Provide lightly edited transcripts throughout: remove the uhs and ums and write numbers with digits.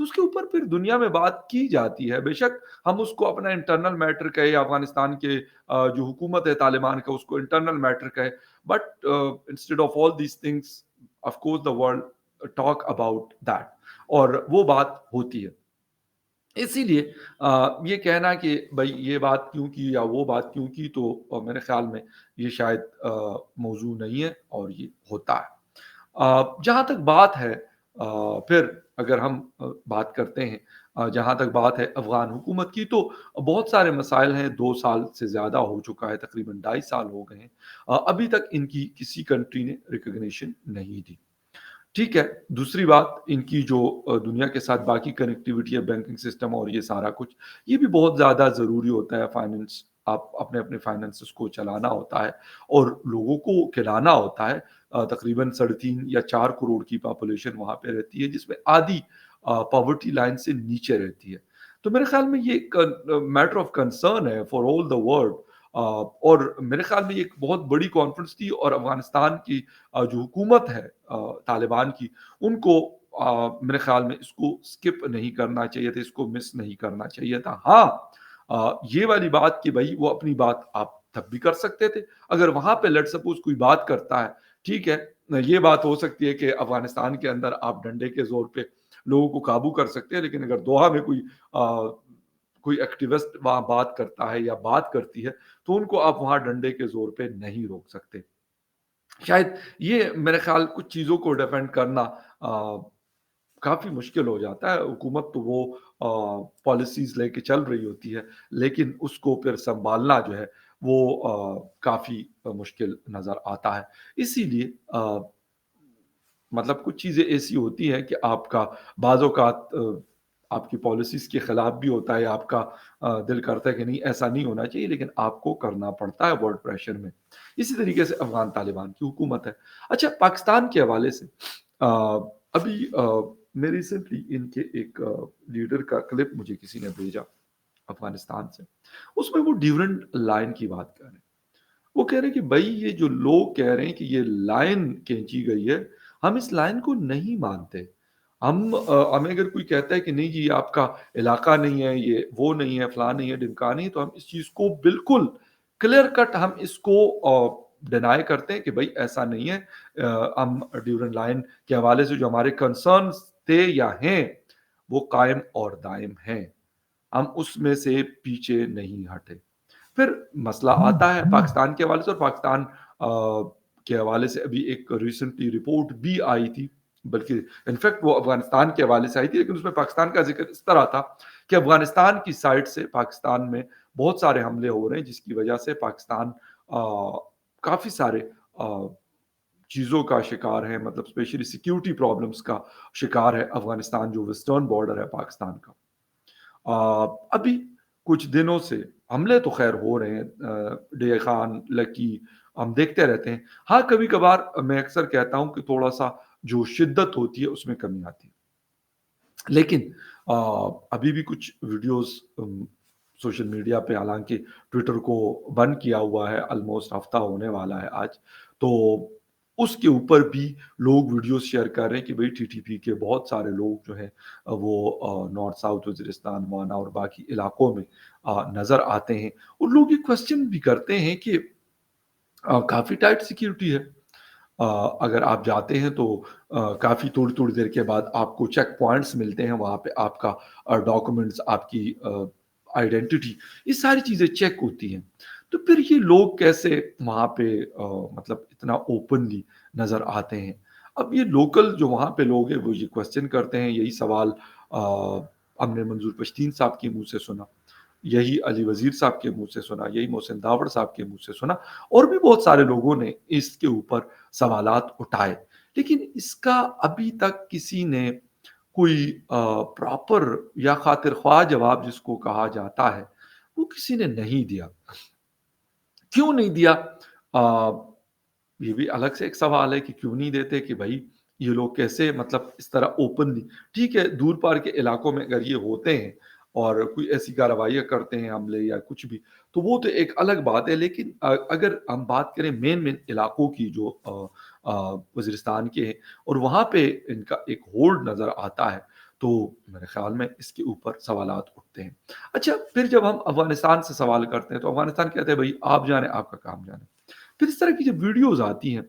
تو اس کے اوپر پھر دنیا میں بات کی جاتی ہے. بے شک ہم اس کو اپنا انٹرنل میٹر کہے، افغانستان کے جو حکومت ہے طالبان کا اس کو انٹرنل میٹر کہے، but instead of all these things of course the world talk about that, اور وہ بات ہوتی ہے. اسی لیے یہ کہنا کہ بھائی یہ بات کیوں کی یا وہ بات کیوں کی، تو میرے خیال میں یہ شاید موضوع نہیں ہے، اور یہ ہوتا ہے. جہاں تک بات ہے پھر اگر ہم بات کرتے ہیں، جہاں تک بات ہے افغان حکومت کی، تو بہت سارے مسائل ہیں. 2 سال سے زیادہ ہو چکا ہے، تقریباً 2.5 سال ہو گئے ہیں. ابھی تک ان کی کسی کنٹری نے ریکگنیشن نہیں دی. ٹھیک ہے، دوسری بات ان کی جو دنیا کے ساتھ باقی کنیکٹیوٹی ہے، بینکنگ سسٹم اور یہ سارا کچھ، یہ بھی بہت زیادہ ضروری ہوتا ہے. فائننس، آپ اپنے اپنے فائننسز کو چلانا ہوتا ہے اور لوگوں کو کھلانا ہوتا ہے. تقریباً 3.5 یا 4 کروڑ کی پاپولیشن وہاں پہ رہتی ہے، جس میں آدھی پاورٹی لائن سے نیچے رہتی ہے. تو میرے خیال میں یہ ایک میٹر آف کنسرن ہے فار آل دا ورلڈ. اور میرے خیال میں یہ ایک بہت بڑی کانفرنس تھی، اور افغانستان کی جو حکومت ہے طالبان کی، ان کو میرے خیال میں اس کو سکپ نہیں کرنا چاہیے تھا، اس کو مس نہیں کرنا چاہیے تھا. ہاں، یہ والی بات کہ بھائی وہ اپنی بات آپ تب بھی کر سکتے تھے. اگر وہاں پہ لیٹ سپوز کوئی بات کرتا ہے، ٹھیک ہے، یہ بات ہو سکتی ہے کہ افغانستان کے اندر آپ ڈنڈے کے زور پہ لوگوں کو قابو کر سکتے ہیں، لیکن اگر دوحہ میں کوئی ایکٹیوسٹ وہاں بات کرتا ہے یا بات کرتی ہے، تو ان کو آپ وہاں ڈنڈے کے زور پہ نہیں روک سکتے. شاید یہ میرے خیال کچھ چیزوں کو ڈیفینڈ کرنا کافی مشکل ہو جاتا ہے. حکومت تو وہ پالیسیز لے کے چل رہی ہوتی ہے، لیکن اس کو پھر سنبھالنا جو ہے وہ کافی مشکل نظر آتا ہے. اسی لیے مطلب کچھ چیزیں ایسی ہوتی ہیں کہ آپ کا بعض اوقات آپ کی پالیسیز کے خلاف بھی ہوتا ہے، آپ کا دل کرتا ہے کہ نہیں ایسا نہیں ہونا چاہیے، لیکن آپ کو کرنا پڑتا ہے ورلڈ پریشر میں. اسی طریقے سے افغان طالبان کی حکومت ہے. اچھا، پاکستان کے حوالے سے ابھی میں ریسنٹلی ان کے ایک لیڈر کا کلپ مجھے کسی نے بھیجا افغانستان سے. اس میں وہ ڈیورنٹ لائن کی بات کر رہے ہیں. وہ کہہ رہے ہیں کہ بھائی یہ جو لوگ کہہ رہے ہیں کہ یہ لائن کھینچی گئی ہے، ہم اس لائن کو نہیں مانتے. ہمیں اگر کوئی کہتا ہے کہ نہیں جی یہ آپ کا علاقہ نہیں ہے، یہ وہ نہیں ہے، فلاں نہیں ہے، ڈمکا نہیں، تو ہم اس چیز کو بالکل کلیئر کٹ ہم اس کو ڈینائی کرتے ہیں کہ بھائی ایسا نہیں ہے. ہم ڈیورنٹ لائن کے حوالے سے جو ہمارے کنسرنز تھے یا ہیں وہ قائم اور دائم ہیں، ہم اس میں سے پیچھے نہیں ہٹے. پھر مسئلہ آتا ہے پاکستان کے حوالے سے، اور پاکستان کے حوالے سے ابھی ایک ریسنٹلی رپورٹ بھی آئی تھی، بلکہ انفیکٹ وہ افغانستان کے حوالے سے آئی تھی، لیکن اس میں پاکستان کا ذکر اس طرح تھا کہ افغانستان کی سائڈ سے پاکستان میں بہت سارے حملے ہو رہے ہیں، جس کی وجہ سے پاکستان کافی سارے چیزوں کا شکار ہے، مطلب اسپیشلی سیکیورٹی پرابلمس کا شکار ہے افغانستان، جو ویسٹرن بارڈر ہے پاکستان کا. ابھی کچھ دنوں سے حملے تو خیر ہو رہے ہیں، ڈے خان، لکی، ہم دیکھتے رہتے ہیں. ہاں کبھی کبھار میں اکثر کہتا ہوں کہ تھوڑا سا جو شدت ہوتی ہے اس میں کمی آتی ہے، لیکن ابھی بھی کچھ ویڈیوز سوشل میڈیا پہ، حالانکہ ٹویٹر کو بند کیا ہوا ہے، آلموسٹ ہفتہ ہونے والا ہے آج، تو اس کے اوپر بھی لوگ ویڈیوز شیئر کر رہے ہیں کہ بھئی ٹی ٹی پی کے بہت سارے لوگ جو ہیں وہ نارتھ ساؤتھ وزیرستان، وانا اور باقی علاقوں میں نظر آتے ہیں. اور لوگ یہ کوشچن بھی کرتے ہیں کہ کافی ٹائٹ سیکیورٹی ہے، اگر آپ جاتے ہیں تو کافی تھوڑی تھوڑی دیر کے بعد آپ کو چیک پوائنٹس ملتے ہیں، وہاں پہ آپ کا ڈاکومنٹس، آپ کی آئیڈینٹی، یہ ساری چیزیں چیک ہوتی ہیں. تو پھر یہ لوگ کیسے وہاں پہ مطلب اتنا اوپنلی نظر آتے ہیں؟ اب یہ لوکل جو وہاں پہ لوگ ہیں وہ یہ کوشچن کرتے ہیں. یہی سوال ہم نے منظور پشتین صاحب کے منہ سے سنا، یہی علی وزیر صاحب کے منہ سے سنا، یہی محسن داوڑ صاحب کے منہ سے سنا، اور بھی بہت سارے لوگوں نے اس کے اوپر سوالات اٹھائے. لیکن اس کا ابھی تک کسی نے کوئی پراپر یا خاطر خواہ جواب جس کو کہا جاتا ہے وہ کسی نے نہیں دیا. کیوں نہیں دیا؟ یہ بھی الگ سے ایک سوال ہے کہ کیوں نہیں دیتے، کہ بھائی یہ لوگ کیسے مطلب اس طرح اوپنلی، ٹھیک ہے دور پار کے علاقوں میں اگر یہ ہوتے ہیں اور کوئی ایسی کارروائیاں کرتے ہیں، حملے یا کچھ بھی، تو وہ تو ایک الگ بات ہے. لیکن اگر ہم بات کریں مین علاقوں کی جو وزیرستان کے ہیں اور وہاں پہ ان کا ایک ہولڈ نظر آتا ہے، تو میرے خیال میں اس کے اوپر سوالات اٹھتے ہیں۔ اچھا، پھر جب ہم افغانستان سے سوال کرتے ہیں تو افغانستان کہتے ہیں بھائی آپ جانے، آپ کا کام جانے۔ پھر اس طرح کی جب ویڈیوز آتی ہیں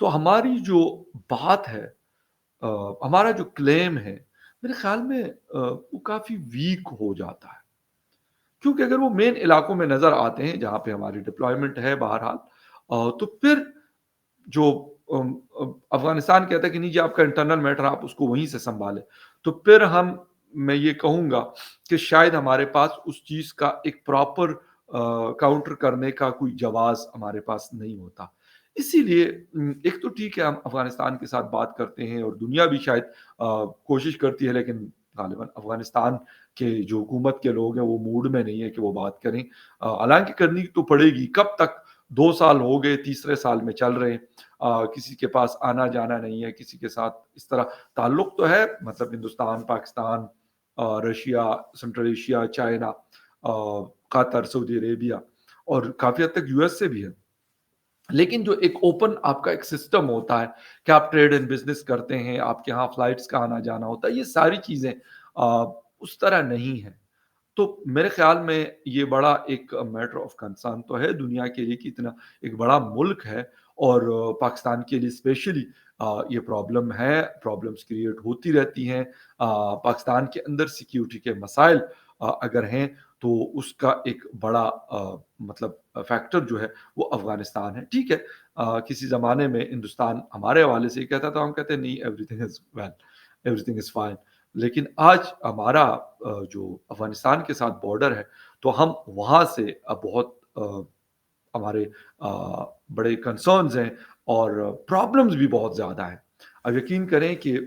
تو ہماری جو بات ہے، ہمارا جو کلیم ہے، میرے خیال میں وہ کافی ویک ہو جاتا ہے، کیونکہ اگر وہ مین علاقوں میں نظر آتے ہیں جہاں پہ ہماری ڈپلائمنٹ ہے بہرحال، تو پھر جو افغانستان کہتا ہے کہ نہیں جی آپ کا انٹرنل میٹر آپ اس کو وہیں سے سنبھالیں، تو پھر میں یہ کہوں گا کہ شاید ہمارے پاس اس چیز کا ایک پراپر کاؤنٹر کرنے کا کوئی جواز ہمارے پاس نہیں ہوتا۔ اسی لیے ایک تو ٹھیک ہے ہم افغانستان کے ساتھ بات کرتے ہیں اور دنیا بھی شاید کوشش کرتی ہے، لیکن غالباً افغانستان کے جو حکومت کے لوگ ہیں وہ موڈ میں نہیں ہے کہ وہ بات کریں، حالانکہ کرنی تو پڑے گی۔ کب تک؟ 2 سال ہو گئے، تیسرے سال میں چل رہے ہیں، کسی کے پاس آنا جانا نہیں ہے، کسی کے ساتھ اس طرح تعلق تو ہے، مطلب Hindustan, Pakistan, Russia, central Asia, China, Qatar, Saudi Arabia اور کافی حد تک یو ایس سے بھی ہے، لیکن جو ایک اوپن آپ کا ایک سسٹم ہوتا ہے کہ آپ ٹریڈ اینڈ بزنس کرتے ہیں، آپ کے ہاں فلائٹس کا آنا جانا ہوتا ہے، یہ ساری چیزیں اس طرح نہیں ہیں۔ تو میرے خیال میں یہ بڑا ایک میٹر آف کنسرن تو ہے دنیا کے لیے کہ اتنا ایک بڑا ملک ہے، اور پاکستان کے لیے اسپیشلی یہ پرابلم ہے، پرابلمس کریٹ ہوتی رہتی ہیں۔ پاکستان کے اندر سیکیورٹی کے مسائل اگر ہیں تو اس کا ایک بڑا مطلب فیکٹر جو ہے وہ افغانستان ہے۔ ٹھیک ہے، کسی زمانے میں ہندوستان ہمارے حوالے سے یہ کہتا تھا، ہم کہتے ہیں نہیں، every thing is well, every thing is fine, لیکن آج ہمارا جو افغانستان کے ساتھ بارڈر ہے تو ہم وہاں سے بہت ہمارے بڑے کنسرنز ہیں اور پرابلمز بھی بہت زیادہ ہیں۔ اب یقین کریں کہ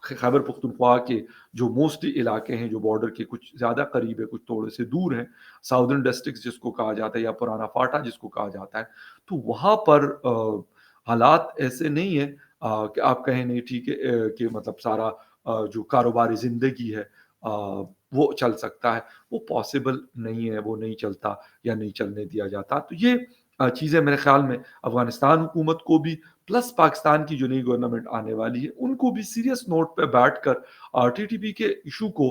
خیبر پختونخوا کے جو موسٹلی علاقے ہیں جو بارڈر کے کچھ زیادہ قریب ہے، کچھ تھوڑے سے دور ہیں، ساؤدرن ڈسٹرکٹ جس کو کہا جاتا ہے یا پرانا فاٹا جس کو کہا جاتا ہے، تو وہاں پر حالات ایسے نہیں ہیں کہ آپ کہیں نہیں ٹھیک ہے کہ مطلب سارا جو کاروباری زندگی ہے وہ چل سکتا ہے، وہ پاسبل نہیں ہے، وہ نہیں چلتا یا نہیں چلنے دیا جاتا۔ تو یہ چیزیں میرے خیال میں افغانستان حکومت کو بھی، پلس پاکستان کی جو نئی گورنمنٹ آنے والی ہے ان کو بھی سیریس نوٹ پہ بیٹھ کر ٹی ٹی پی کے ایشو کو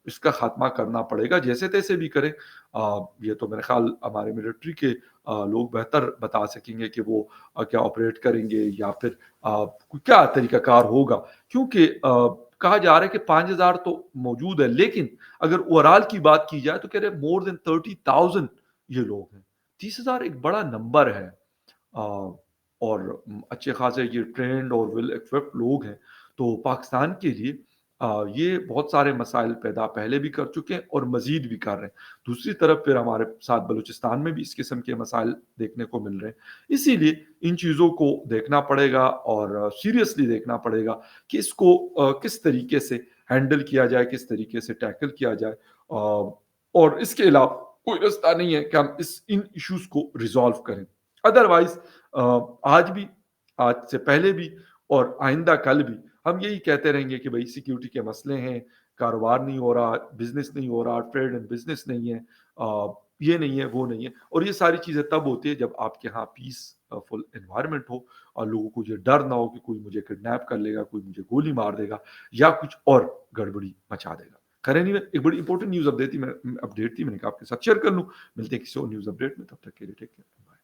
اس کا خاتمہ کرنا پڑے گا، جیسے تیسے بھی کریں۔ یہ تو میرے خیال ہمارے ملٹری کے لوگ بہتر بتا سکیں گے کہ وہ کیا آپریٹ کریں گے یا پھر کیا طریقہ کار ہوگا، کیونکہ کہا جا رہا ہے کہ 5,000 تو موجود ہے، لیکن اگر اوورال کی بات کی جائے تو کہہ رہے مور دین 30,000 یہ لوگ ہیں۔ 30,000 ایک بڑا نمبر ہے، اور اچھے خاصے یہ ٹرینڈ اور ویل ایکوپڈ لوگ ہیں، تو پاکستان کے لیے یہ بہت سارے مسائل پیدا پہلے بھی کر چکے ہیں اور مزید بھی کر رہے ہیں۔ دوسری طرف پھر ہمارے ساتھ بلوچستان میں بھی اس قسم کے مسائل دیکھنے کو مل رہے ہیں، اسی لیے ان چیزوں کو دیکھنا پڑے گا اور سیریسلی دیکھنا پڑے گا کہ اس کو کس طریقے سے ہینڈل کیا جائے، کس طریقے سے ٹیکل کیا جائے، اور اس کے علاوہ کوئی راستہ نہیں ہے کہ ہم ان ایشوز کو ریزالو کریں۔ ادروائز آج بھی، آج سے پہلے بھی اور آئندہ کل بھی ہم یہی کہتے رہیں گے کہ بھائی سیکیورٹی کے مسئلے ہیں، کاروبار نہیں ہو رہا، بزنس نہیں ہو رہا، ٹریڈ اینڈ بزنس نہیں ہے، یہ نہیں ہے، وہ نہیں ہے، اور یہ ساری چیزیں تب ہوتی ہے جب آپ کے ہاں پیس فل انوائرمنٹ ہو اور لوگوں کو یہ ڈر نہ ہو کہ کوئی مجھے کڈنیپ کر لے گا، کوئی مجھے گولی مار دے گا یا کچھ اور گڑبڑی مچا دے گا۔ خیر نہیں، ایک بڑی امپورٹنٹ نیوز اپڈیٹ تھی، میں نے کہا آپ کے ساتھ شیئر کر لوں۔ ملتے ہیں کسی اور نیوز اپڈیٹ میں، تب تک کے لیے ٹیک کیئر۔